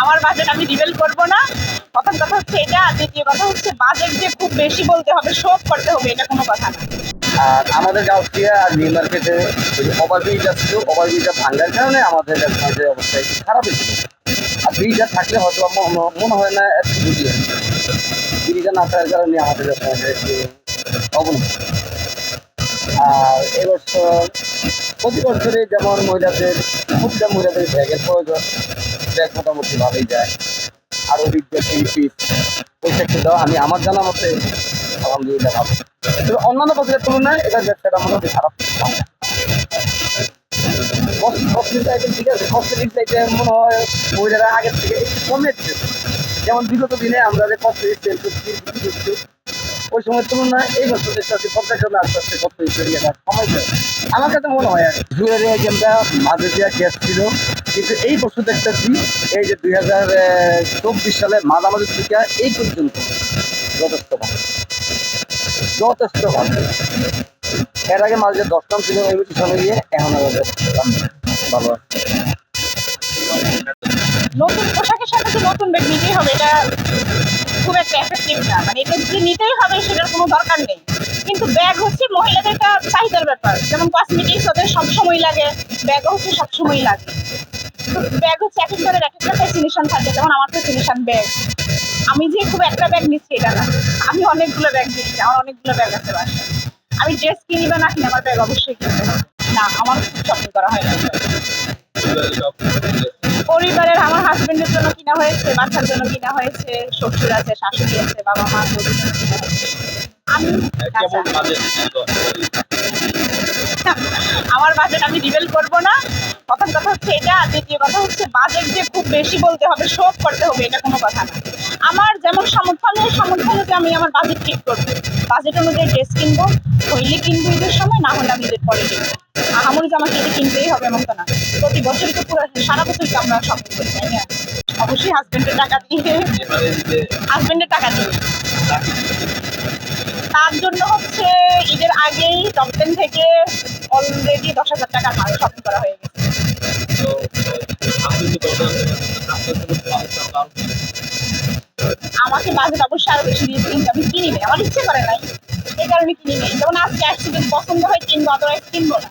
আমার বাজেট আমি রিভিল করব না। প্রথম কথা হচ্ছে এটা, আর দ্বিতীয় কথা হচ্ছে বাজেট যে খুব বেশি বলতে হবে, শো অফ করতে হবে, এটা কোনো কথা না। আর আমাদের গাউসিয়া আর নিউ মার্কেটে ওভারব্রিজটা ছিল, ওভারব্রিজটা ভাঙার কারণে আমাদের ব্যবসায়ীদের অবস্থা একটু খারাপ হয়েছিল। আর ব্রিজটা থাকলে হয়তো মনে হয় না এত বুঝি, ব্রিজটা না থাকার কারণে আমাদের ব্যবসায়ীদের একটু অবনতি। আর এবছর প্রতি বছরে যেমন মহিলাদের প্রতিটা মহিলাদের ব্যাগের প্রয়োজন, ব্যাগ মোটামুটি ভালোই যায়। আর অভিজ্ঞ 3 পিস ওই সেক্টরটাও আমি আমার জানা মতে আলহামদুলিল্লাহ ভালো। তবে অন্যান্য বছরের তুলনায় এটার ব্যবসাটা মোটামুটি খারাপ। কসমেটিক্স আইটেম ঠিক আছে, কসমেটিক্স আইটেম মনে হয় মহিলারা আগের থেকে একটু কমে দিচ্ছে। যেমন বিগত দিনে আমরা যে কসমেটিক্স সেল করছি বিক্রি করছি, ওই সময়ের তুলনায় এই বছর দেখতে পাচ্ছি প্রত্যেকটা আস্তে আস্তে কসমেটিক্সের ইয়েটা কমাইছে। আমার কাছে মনে হয় আর জুয়েলারি আইটেমটা মাঝে দেওয়া গ্যাস ছিল, কিন্তু এই বছর দেখতেছি এই যে 2024 সালের মাঝামাঝি থেকে এই পর্যন্ত যথেষ্ট ভালো, যথেষ্ট ভালো। এর আগে মাঝে 10 নাম ছিল ওই পিছনে গিয়ে এখন আমাদের ভালো আছে। নতুন পোশাকের সাথে যে নতুন ব্যাগ নিতেই হবে, এটা খুব একটা এফেক্টিভ না। মানে এটা যে নিতেই হবে সেটার কোনো দরকার নেই, কিন্তু ব্যাগ হচ্ছে মহিলাদের একটা চাহিদার ব্যাপার। যেমন কসমেটিক্স ওদের সবসময় লাগে, ব্যাগও হচ্ছে সবসময় লাগে। তো ব্যাগ হচ্ছে এক একজনের এক একটা ফ্যাসিনেশন থাকে। যেমন আমার ফ্যাসিনেশন ব্যাগ, আমি যে খুব একটা ব্যাগ নিচ্ছি এটা না, আমি অনেকগুলো ব্যাগ নিচ্ছি, আমার অনেকগুলো ব্যাগ আছে বাসায়। আমি ড্রেস কিনি বা না কিনি, আমার ব্যাগ অবশ্যই কিনতে হবে। না, আমার শপিং করা হয় না। পরিবারের আমার হাজবেন্ডের জন্য কিনা হয়েছে, বাচ্চার জন্য কিনা হয়েছে, শ্বশুর আছে, শাশুড়ি আছে, বাবা মা, ওদের জন্য কিনা হয়েছে। আমি আমার বাজেট আমি রিভিল করব না। প্রথম কথা হচ্ছে এটা, আর দ্বিতীয় কথা হচ্ছে বাজেট যে খুব বেশি বলতে হবে, শো অফ করতে হবে, এটা কোনো কথা না। আমার যেমন সামর্থ্য, আমি সামর্থ্য অনুযায়ী আমি আমার বাজেট ঠিক করবো। বাজেট অনুযায়ী ড্রেস কিনবো, হইলে কিনবো ঈদের সময়, না হলে আমি ঈদের পরে কিনবো। আহামরি যে আমাকে এটা কিনতেই হবে এমন তো না। প্রতি বছরই তো পুরো সারা বছর তো আমরা শপিং করি, তাই না? অবশ্যই হাজবেন্ডের টাকা দিয়ে, হাজবেন্ডের টাকা দিয়ে। তার জন্য হচ্ছে ঈদের আগেই টপ 10 থেকে অলরেডি 10,000 টাকার মাল শপিং করা হয়ে গেছে। আমাকে বাজেট অবশ্যই আরো বেশি দিয়েছে, কিন্তু আমি কিনি নাই, আমার ইচ্ছে করে নাই, এই কারণে কিনি নাই। যেমন আজকে আসছি, যদি পছন্দ হয় কিনবো, আদারওয়াইজ কিনবো না।